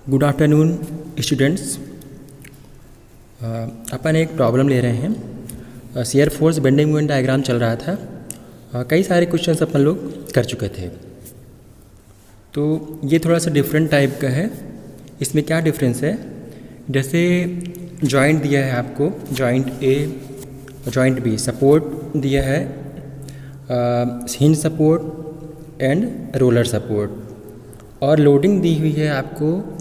Good afternoon students. अपन एक problem ले रहे हैं। Shear force bending moment diagram चल रहा था। कई सारे क्वेश्चंस अपन लोग कर चुके थे, तो ये थोड़ा सा डिफरेंट टाइप का है। इसमें क्या डिफरेंस है, जैसे जॉइंट दिया है आपको, joint a joint B, support दिया है hinge support and roller support, और लोडिंग दी हुई है आपको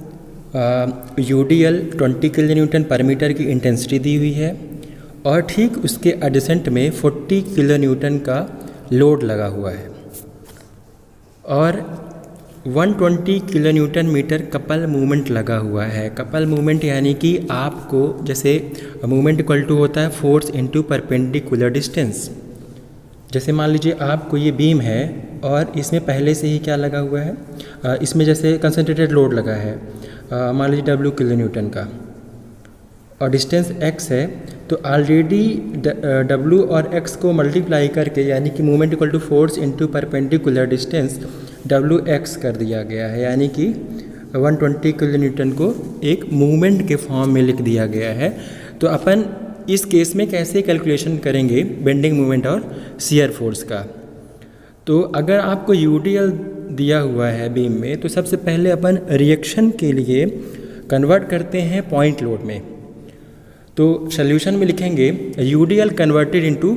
यूडीएल 20 किलो न्यूटन पर मीटर की इंटेंसिटी दी हुई है, और ठीक उसके एडजेसेंट में 40 किलो न्यूटन का लोड लगा हुआ है, और 120 kilo newton metre couple movement लगा हुआ है। कपल मूवमेंट यानी कि आपको, जैसे मूवमेंट इक्वल टू होता है फोर्स इनटू परपेंडिकुलर डिस्टेंस। जैसे मान लीजिए आपको ये बीम है और इसमें पहले से ही क्या लगा हुआ है, इसमें जैसे कंसंट्रेटेड लोड लगा है, मान लीजिए W किलो न्यूटन का, और डिस्टेंस x है, तो ऑलरेडी W और x को मल्टीप्लाई करके, यानी कि movement equal to force into perpendicular distance WX कर दिया गया है, यानी कि 120 किलो न्यूटन को एक मूवमेंट के फॉर्म में लिख दिया गया है। तो अपन इस केस में कैसे कैलकुलेशन करेंगे बेंडिंग मूवमेंट और शियर फोर्स का। तो अगर आपको यूडीएल दिया हुआ है बीम में, तो सबसे पहले अपन रिएक्शन के लिए कन्वर्ट करते हैं पॉइंट लोड में। तो सॉल्यूशन में लिखेंगे UDL converted into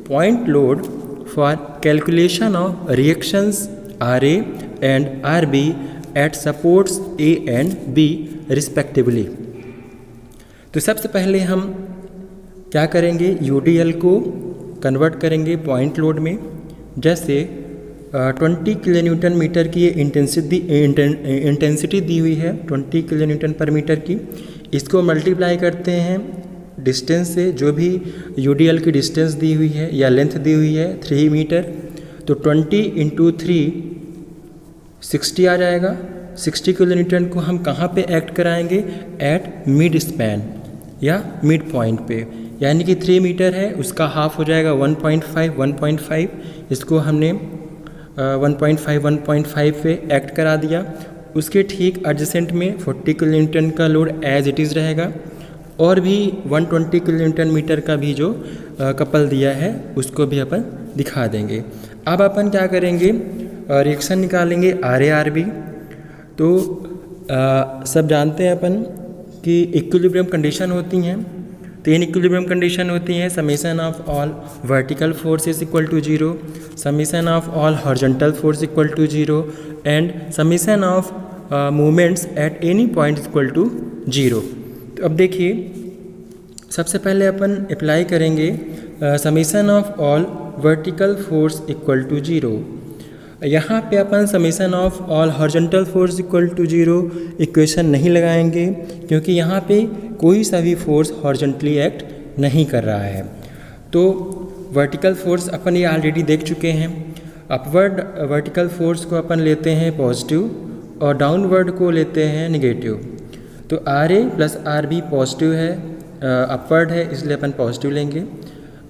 point load for calculation of reactions R A and R B at supports A and B respectively. तो सबसे पहले हम क्या करेंगे, यूडीएल को कन्वर्ट करेंगे पॉइंट लोड में। जैसे 20 किलो न्यूटन मीटर की ये इंटेंसिटी दी हुई है 20 किलो न्यूटन पर मीटर की, इसको मल्टीप्लाई करते हैं डिस्टेंस से, जो भी यूडीएल की डिस्टेंस दी हुई है या लेंथ दी हुई है 3 मीटर, तो 20 इंटू 3 60 आ जाएगा। 60 किलो न्यूटन को हम कहाँ पे एक्ट कराएंगे, एट मिड स्पैन या मिड पॉइंट पे, यानी कि 3 मीटर है, उसका हाफ हो जाएगा 1.5 इसको हमने 1.5 पे एक्ट करा दिया। उसके ठीक एडजेसेंट में 40 किलो न्यूटन का लोड एज इट इज़ रहेगा, और भी 120 किलो न्यूटन मीटर का भी जो कपल दिया है उसको भी अपन दिखा देंगे। अब अपन क्या करेंगे, रिएक्शन निकालेंगे आर ए आर बी। तो सब जानते हैं अपन कि इक्विलिब्रियम कंडीशन होती हैं, 3 इक्विलिब्रियम कंडीशन होती हैं। Summation of all vertical forces equal to 0, summation of all horizontal force equal to 0, and summation of movements at any point equal to 0। तो अब देखिए, सबसे पहले अपन अप्लाई करेंगे summation of all vertical force equal to 0। यहाँ पे अपन summation of all horizontal force equal to 0 equation नहीं लगाएंगे, क्योंकि यहाँ पे कोई सा भी फोर्स हॉरिजॉन्टली एक्ट नहीं कर रहा है। तो वर्टिकल फोर्स अपन ये ऑलरेडी देख चुके हैं। अपवर्ड वर्टिकल फोर्स को अपन लेते हैं पॉजिटिव, और डाउनवर्ड को लेते हैं निगेटिव। तो R A plus R B positive है, अपवर्ड है इसलिए अपन पॉजिटिव लेंगे,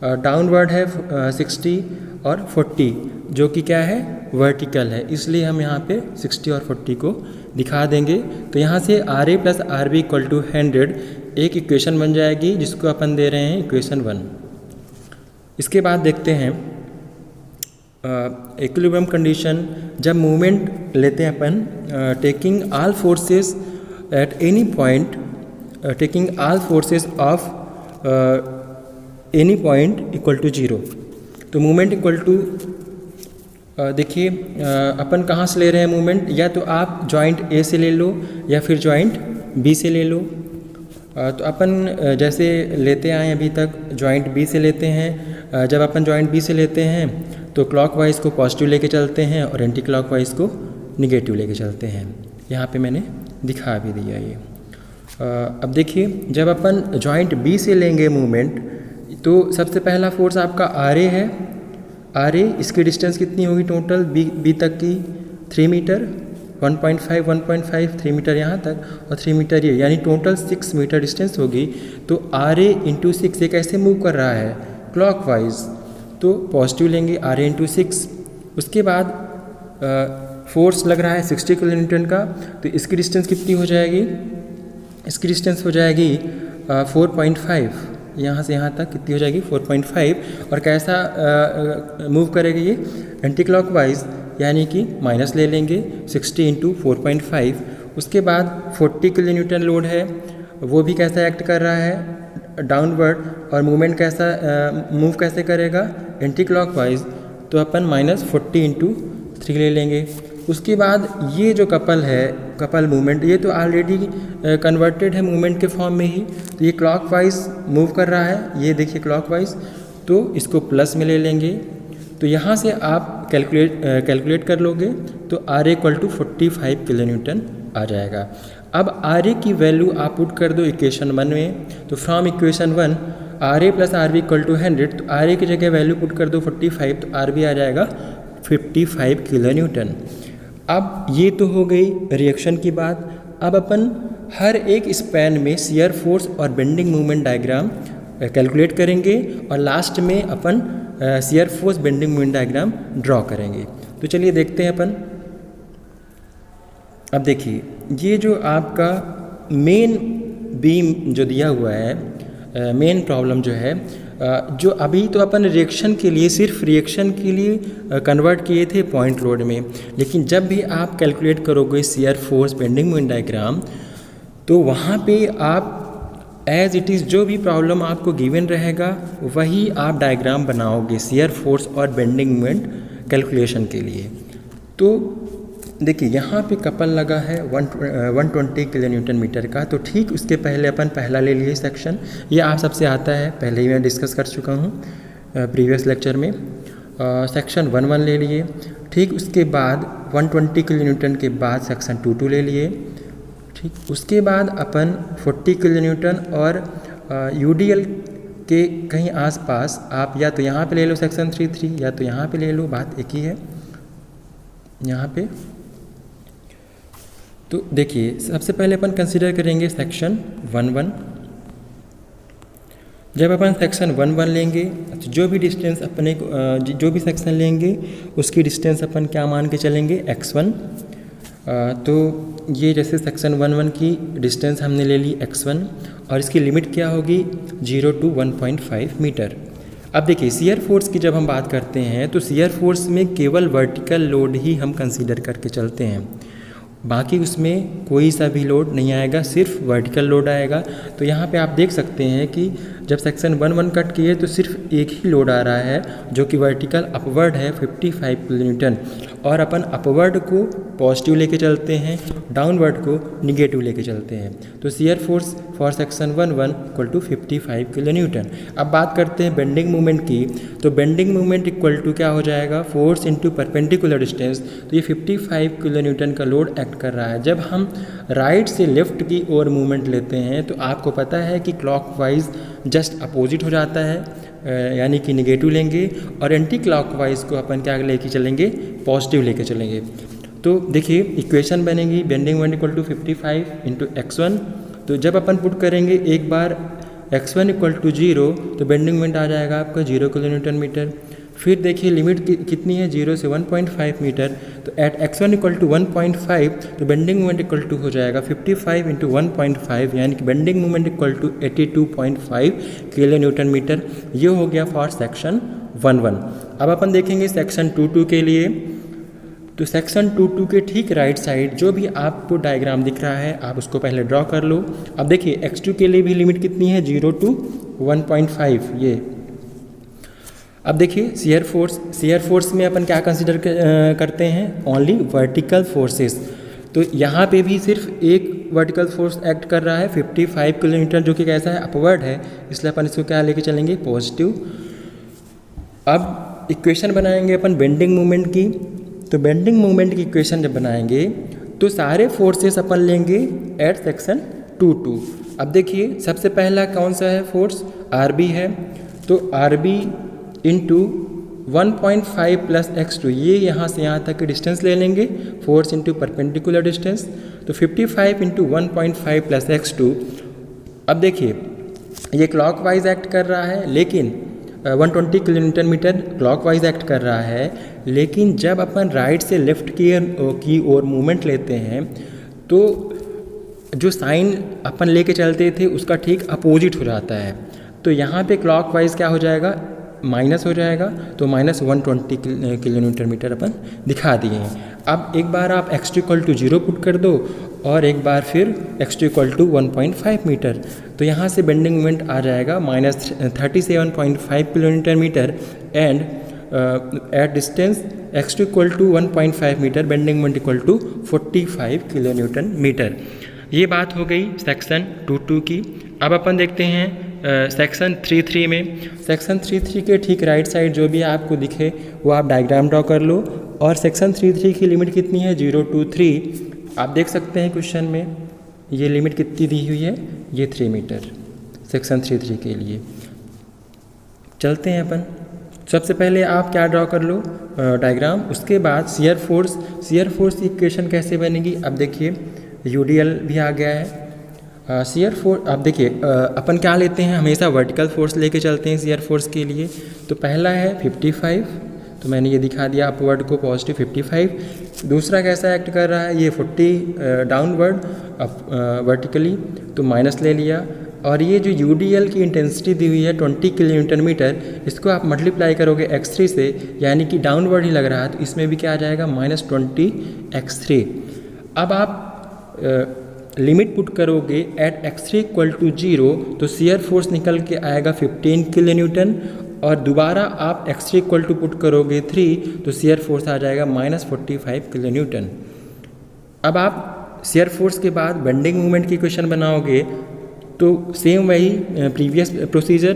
डाउनवर्ड है 60 और 40 जो कि क्या है, वर्टिकल है, इसलिए हम यहाँ पे 60 और 40 को दिखा देंगे। तो यहाँ से R A plus R B equal to 100 एक इक्वेशन बन जाएगी, जिसको अपन दे रहे हैं इक्वेशन 1। इसके बाद देखते हैं इक्विलिब्रियम कंडीशन। जब मूवमेंट लेते हैं अपन, taking all forces at any point, taking all forces of any point equal to 0। तो मूवमेंट इक्वल टू, देखिए अपन कहाँ से ले रहे हैं मूवमेंट, या तो आप जॉइंट ए से ले लो या फिर जॉइंट बी से ले लो। तो अपन जैसे लेते आए अभी तक जॉइंट बी से लेते हैं। जब अपन जॉइंट बी से लेते हैं तो क्लॉकवाइज को पॉजिटिव लेके चलते हैं और एंटी क्लॉकवाइज को निगेटिव लेके चलते हैं। यहाँ पे मैंने दिखा भी दिया ये। अब देखिए, जब अपन जॉइंट बी से लेंगे मूवमेंट, तो सबसे पहला फोर्स आपका आर ए है। आर ए, इसकी डिस्टेंस कितनी होगी टोटल बी तक की, 3 मीटर, 1.5 3 मीटर यहाँ तक और 3 मीटर ये, यानी टोटल 6 मीटर डिस्टेंस होगी। तो आर ए इंटू 6 ये कैसे मूव कर रहा है, क्लॉकवाइज, तो पॉजिटिव लेंगे आर ए इंटू 6। उसके बाद फोर्स लग रहा है 60 किलो न्यूटन का, तो इसकी डिस्टेंस कितनी हो जाएगी? इसकी डिस्टेंस हो जाएगी 4.5, यहाँ से यहाँ तक कितनी हो जाएगी? 4.5। और कैसा मूव करेगी ये? एंटी क्लॉकवाइज, यानी कि माइनस ले लेंगे 60 इंटू 4.5। उसके बाद 40 किलो न्यूटन लोड है, वो भी कैसा एक्ट कर रहा है? डाउनवर्ड। और मूवमेंट कैसा मूव कैसे करेगा? Anti clockwise. तो अपन -40 इंटू 3 ले लेंगे। उसके बाद ये जो कपल है, कपल मूवमेंट, ये तो ऑलरेडी कन्वर्टेड है मूवमेंट के फॉर्म में ही, तो ये क्लॉकवाइज मूव कर रहा है, ये देखिए क्लॉकवाइज, तो इसको प्लस में ले लेंगे। तो यहाँ से आप कैलकुलेट कर लोगे तो R equal to 45 kilo Newton आ जाएगा। अब आर ए की वैल्यू आप पुट कर दो इक्वेशन 1 में, तो from equation 1 R A plus R B equal to 100, तो आर ए की जगह वैल्यू पुट कर दो 45, तो आर बी आ जाएगा 55 किलो न्यूटन। अब ये तो हो गई रिएक्शन की बात। अब अपन हर एक स्पैन में शियर फोर्स और बेंडिंग मूवमेंट डायग्राम कैलकुलेट करेंगे और लास्ट में अपन shear force bending movement diagram draw करेंगे। तो चलिए देखते हैं अपन। अब देखिए, ये जो आपका मेन बीम जो दिया हुआ है, मेन प्रॉब्लम जो है, जो अभी तो अपन रिएक्शन के लिए, सिर्फ रिएक्शन के लिए कन्वर्ट किए थे पॉइंट लोड में, लेकिन जब भी आप कैलकुलेट करोगे shear force bending movement diagram, तो वहाँ पे आप एज इट इज़ जो भी प्रॉब्लम आपको गिवन रहेगा वही आप डायग्राम बनाओगे शियर फोर्स और बेंडिंग मूवमेंट कैलकुलेशन के लिए। तो देखिए, यहाँ पे कपल लगा है 120 किलो न्यूटन मीटर का, तो ठीक उसके पहले अपन पहला ले लिए सेक्शन, ये आप सबसे आता है, पहले ही मैं डिस्कस कर चुका हूँ प्रीवियस लेक्चर में। सेक्शन 1 ले लिए। ठीक उसके बाद 120 किलो न्यूटन के बाद सेक्शन 2 ले लिए। ठीक उसके बाद अपन 40 किलो न्यूटन और यूडीएल के कहीं आसपास आप या तो यहाँ पे ले लो सेक्शन 3 या तो यहाँ पे ले लो, बात एक ही है यहाँ पे। तो देखिए, सबसे पहले अपन कंसीडर करेंगे सेक्शन 1। जब अपन सेक्शन 1 लेंगे तो जो भी डिस्टेंस अपने जो भी सेक्शन लेंगे उसकी डिस्टेंस अपन क्या मान के चलेंगे? x1। तो ये जैसे सेक्शन 1 की डिस्टेंस हमने ले ली x1 और इसकी लिमिट क्या होगी? 0 to 1.5 मीटर। अब देखिए, शियर फोर्स की जब हम बात करते हैं तो शियर फोर्स में केवल वर्टिकल लोड ही हम कंसीडर करके चलते हैं, बाकी उसमें कोई सा भी लोड नहीं आएगा, सिर्फ वर्टिकल लोड आएगा। तो यहाँ पे आप देख सकते हैं कि जब सेक्शन 1 कट किए तो सिर्फ एक ही लोड आ रहा है जो कि वर्टिकल अपवर्ड है 55 किलो न्यूटन, और अपन अपवर्ड को पॉजिटिव लेके चलते हैं, डाउनवर्ड को निगेटिव लेके चलते हैं। तो shear force for section 1 equal to 55 kilo newton. अब बात करते हैं बेंडिंग मूवमेंट की, तो बेंडिंग मूवमेंट इक्वल टू क्या हो जाएगा? Force into perpendicular distance. तो ये 55 किलो न्यूटन का लोड एक्ट कर रहा है। जब हम राइट से लेफ्ट की ओर मूवमेंट लेते हैं तो आपको पता है कि क्लॉकवाइज जस्ट अपोजिट हो जाता है, यानी कि निगेटिव लेंगे, और एंटी क्लॉकवाइज को अपन क्या लेके चलेंगे? पॉजिटिव लेके चलेंगे। तो देखिए, इक्वेशन बनेगी bending moment equal to 55 into x1। तो जब अपन पुट करेंगे एक बार x1 इक्वल टू 0, तो बेंडिंग मोमेंट आ जाएगा आपका 0 किलो न्यूटन मीटर। फिर देखिए लिमिट कितनी है? 0 से 1.5 मीटर। तो एट x1 इक्वल टू 1.5, तो बेंडिंग मोमेंट इक्वल टू हो जाएगा 55 इंटू 1.5, यानी कि bending moment equal to 82.5 kilo newton metre. ये हो गया फॉर सेक्शन 1। अब अपन देखेंगे सेक्शन 2 के लिए। तो सेक्शन 2 के ठीक राइट साइड जो भी आपको डायग्राम दिख रहा है आप उसको पहले ड्रॉ कर लो। अब देखिए x2 के लिए भी लिमिट कितनी है? 0 to 1.5 ये। अब देखिए शियर फोर्स में अपन क्या कंसिडर करते हैं? Only vertical forces. तो यहाँ पे भी सिर्फ एक वर्टिकल फोर्स एक्ट कर रहा है 55 किलो न्यूटन, जो कि कैसा है? अपवर्ड है, इसलिए अपन इसको क्या लेके चलेंगे? पॉजिटिव। अब इक्वेशन बनाएंगे अपन बेंडिंग मूवमेंट की। तो बेंडिंग मूवमेंट की इक्वेशन जब बनाएंगे तो सारे फोर्सेस अपन लेंगे एट सेक्शन 2। अब देखिए सबसे पहला कौन सा है फोर्स? RB है। तो RB इंटू 1.5 प्लस x2, ये यहाँ से यहाँ तक की डिस्टेंस ले लेंगे, फोर्स इंटू परपेंडिकुलर डिस्टेंस। तो 55 इंटू 1.5 प्लस x2। अब देखिए ये क्लॉकवाइज एक्ट कर रहा है, लेकिन 120 kilo newton metre clockwise act कर रहा है, लेकिन जब अपन राइट से लेफ्ट की ओर मूवमेंट लेते हैं तो जो साइन अपन लेके चलते थे उसका ठीक अपोजिट हो जाता है। तो यहाँ पे क्लॉकवाइज क्या हो जाएगा, माइनस हो जाएगा। तो -120 किलो न्यूटन मीटर अपन दिखा दिए हैं। अब एक बार आप x2 पुट कर दो और एक बार फिर x2 1.5 मीटर, तो यहाँ से बेंडिंग मोमेंट आ जाएगा -37.5 kilo newton metre and at distance x2 1.5 metre bending moment equal to 45 kilo newton metre. ये बात हो गई सेक्शन 2.2 की। अब अपन देखते हैं सेक्शन 3.3 में। सेक्शन 3.3 के ठीक राइट साइड जो भी आपको दिखे वो आप डायग्राम ड्रॉ कर लो। और सेक्शन 3.3 की लिमिट कितनी है, 0 to 3। आप देख सकते हैं क्वेश्चन में ये लिमिट कितनी दी हुई है, ये 3 मीटर सेक्शन 3.3 के लिए। चलते हैं अपन। सबसे पहले आप क्या ड्रॉ कर लो, डायग्राम। उसके बाद शियर फोर्स की इक्वेशन कैसे बनेगी। अब देखिए यूडीएल भी आ गया है। शियर फोर्स अब देखिए अपन क्या लेते हैं, हमेशा वर्टिकल फोर्स लेके चलते हैं शियर फोर्स के लिए। तो पहला है 55, तो मैंने ये दिखा दिया अपवर्ड को पॉजिटिव 55। दूसरा कैसा एक्ट कर रहा है, ये 40 डाउनवर्ड वर्टिकली, तो माइनस ले लिया। और ये जो यूडीएल की इंटेंसिटी दी हुई है 20 किलो न्यूटन मीटर, इसको आप मल्टीप्लाई करोगे x3 से, यानी कि डाउनवर्ड ही लग रहा है, तो इसमें भी क्या आ जाएगा -20 x3। अब आप लिमिट पुट करोगे एट x3 = 0, तो शियर फोर्स निकल के आएगा 15 किलो न्यूटन। और दोबारा आप x3 = पुट करोगे 3, तो शियर फोर्स आ जाएगा -45 किलो न्यूटन। अब आप शियर फोर्स के बाद बेंडिंग मूवमेंट की इक्वेशन बनाओगे, तो सेम वही previous procedure,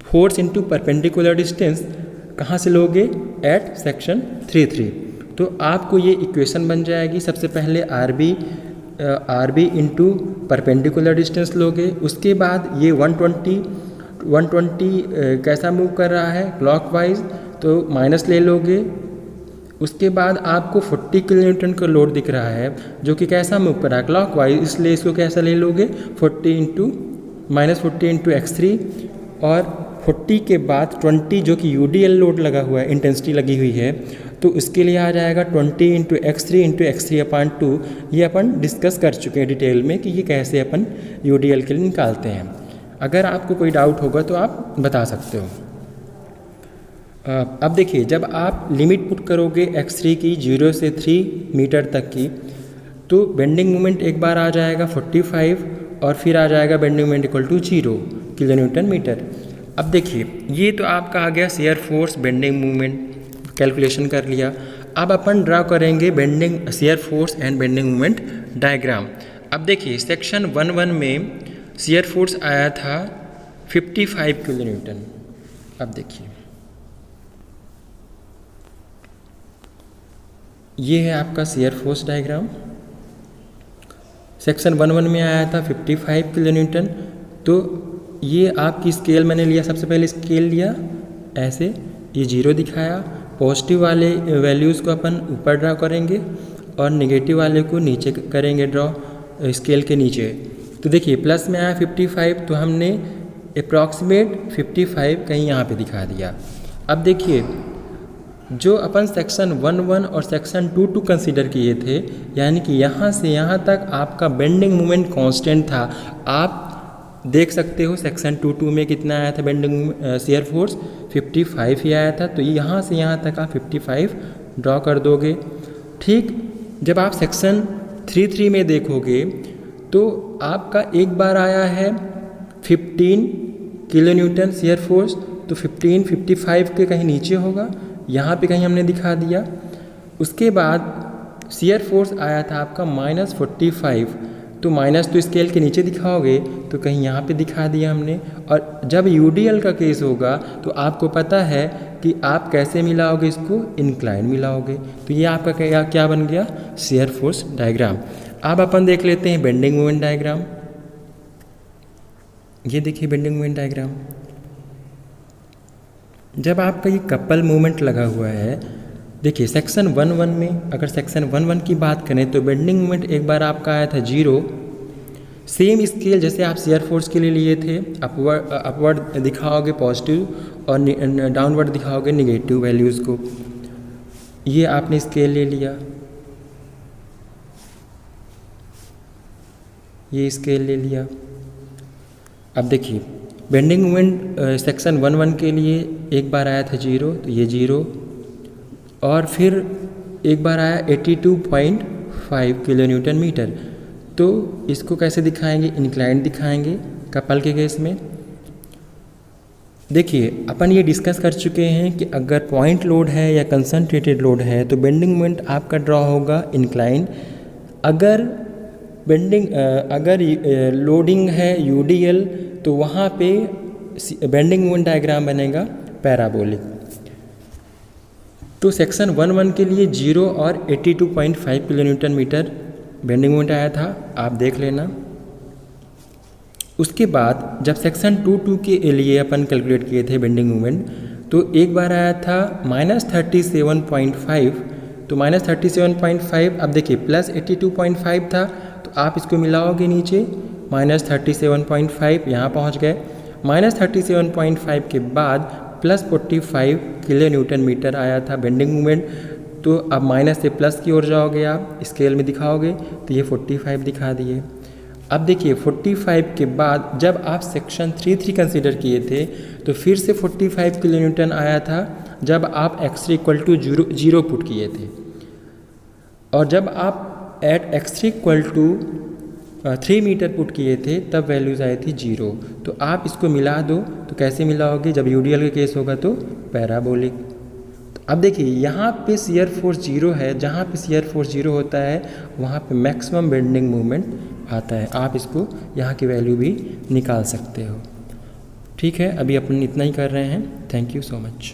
force into perpendicular distance कहाँ से लोगे, एट सेक्शन 3.3। तो आपको ये इक्वेशन बन जाएगी। सबसे पहले R B into perpendicular distance लोगे। उसके बाद ये 120 कैसा मूव कर रहा है, क्लॉकवाइज, तो माइनस ले लोगे। उसके बाद आपको 40 किलो न्यूटन का लोड दिख रहा है जो कि कैसा मूव कर रहा है, क्लॉकवाइज, इसलिए इसको कैसा ले लोगे, -40 इंटू x3। और 40 के बाद 20 जो कि यूडीएल लोड लगा हुआ है, इंटेंसिटी लगी हुई है, तो उसके लिए आ जाएगा 20 इंटू x3/2। ये अपन डिस्कस कर चुके हैं डिटेल में कि ये कैसे अपन यूडीएल के लिए निकालते हैं। अगर आपको कोई डाउट होगा तो आप बता सकते हो। अब देखिए जब आप लिमिट पुट करोगे x3 की 0 से 3 मीटर तक की, तो बेंडिंग मोमेंट एक बार आ जाएगा 45 और फिर आ जाएगा bending moment equal to 0 kilo newton metre. अब देखिए ये तो आपका आ गया shear force bending movement, calculation कर लिया। अब अपन ड्रा करेंगे bending shear force and bending movement diagram. अब देखिए सेक्शन 1.1 में शियर फोर्स आया था 55 किलो न्यूटन। अब देखिए ये है आपका शियर फोर्स डायग्राम। सेक्शन 1.1 में आया था 55 किलो न्यूटन। तो ये आपकी स्केल मैंने लिया, सबसे पहले स्केल लिया ऐसे, ये 0 दिखाया। पॉजिटिव वाले वैल्यूज़ को अपन ऊपर ड्रा करेंगे और नेगेटिव वाले को नीचे करेंगे ड्रॉ स्केल के नीचे। तो देखिए प्लस में आया 55, तो हमने अप्रॉक्सीमेट 55 कहीं यहाँ पे दिखा दिया। अब देखिए जो अपन सेक्शन 1.1 और सेक्शन 2.2 कंसीडर किए थे, यानी कि यहाँ से यहाँ तक आपका बेंडिंग मोमेंट कांस्टेंट था। आप देख सकते हो सेक्शन 2.2 में कितना आया था बेंडिंग शियर फोर्स, 55 ही आया था। तो यहाँ से यहाँ तक आप 55 ड्रॉ कर दोगे। ठीक जब आप सेक्शन 3.3 में देखोगे तो आपका एक बार आया है 15 किलो न्यूटन शियर फोर्स, तो 15 55 के कहीं नीचे होगा, यहाँ पे कहीं हमने दिखा दिया। उसके बाद शियर फोर्स आया था आपका -45, तो माइनस तो स्केल के नीचे दिखाओगे तो कहीं यहाँ पे दिखा दिया हमने। और जब यूडीएल का केस होगा तो आपको पता है कि आप कैसे मिलाओगे, इसको इंक्लाइन मिलाओगे। तो ये आपका क्या बन गया, शियर फोर्स डायग्राम। अब अपन देख लेते हैं बेंडिंग मोमेंट डायग्राम। ये देखिए बेंडिंग मोमेंट डायग्राम। जब आपका ये कपल मूवमेंट लगा हुआ है, देखिए सेक्शन 1.1 में, अगर सेक्शन 1.1 की बात करें तो बेंडिंग मोमेंट एक बार आपका आया था 0, सेम स्केल जैसे आप शियर फोर्स के लिए लिए थे, अपवर्ड दिखाओगे पॉजिटिव और डाउनवर्ड दिखाओगे निगेटिव वैल्यूज़ को। ये आपने स्केल ले लिया, ये स्केल ले लिया। अब देखिए बेंडिंग मोमेंट सेक्शन 1-1 के लिए एक बार आया था 0, तो ये 0, और फिर एक बार आया 82.5 किलो न्यूटन मीटर। तो इसको कैसे दिखाएंगे? इंक्लाइंड दिखाएंगे कपल के केस में। देखिए अपन ये डिस्कस कर चुके हैं कि अगर पॉइंट लोड है या कंसंट्रेटेड लोड है तो बेंडिंग मोमेंट आपका ड्रॉ होगा इंक्लाइन। अगर लोडिंग है यूडीएल तो वहाँ पे बेंडिंग मोमेंट डायग्राम बनेगा पैराबोलिक। तो सेक्शन 1-1 के लिए 0 और 82.5 kilo newton metre bending moment आया था, आप देख लेना। उसके बाद जब सेक्शन 2-2 के लिए अपन कैलकुलेट किए थे बेंडिंग मोमेंट, तो एक बार आया था -37.5, तो -37.5, अब देखिए +82.5 था, तो आप इसको मिलाओगे नीचे, -37.5 यहाँ पहुँच गए। -37.5 के बाद +45 किलो न्यूटन मीटर आया था बेंडिंग मोमेंट। तो अब माइनस से प्लस की ओर जाओगे, आप स्केल में दिखाओगे तो ये 45 दिखा दिए। अब देखिए 45 के बाद जब आप सेक्शन 3-3 कंसीडर किए थे तो फिर से 45 किलो न्यूटन आया था जब आप x3 = 0 पुट किए थे, और जब आप एट x3 = 3 मीटर पुट किए थे तब वैल्यूज़ आई थी 0। तो आप इसको मिला दो, तो कैसे मिलाओगे? जब यूडीएल का केस होगा तो पैराबोलिक। तो अब देखिए यहाँ पे शियर फोर्स 0 है, जहाँ पे शियर फोर्स 0 होता है वहाँ पे मैक्सिमम बेंडिंग मोमेंट आता है। आप इसको यहाँ की वैल्यू भी निकाल सकते हो। ठीक है, अभी अपन इतना ही कर रहे हैं। Thank you so much.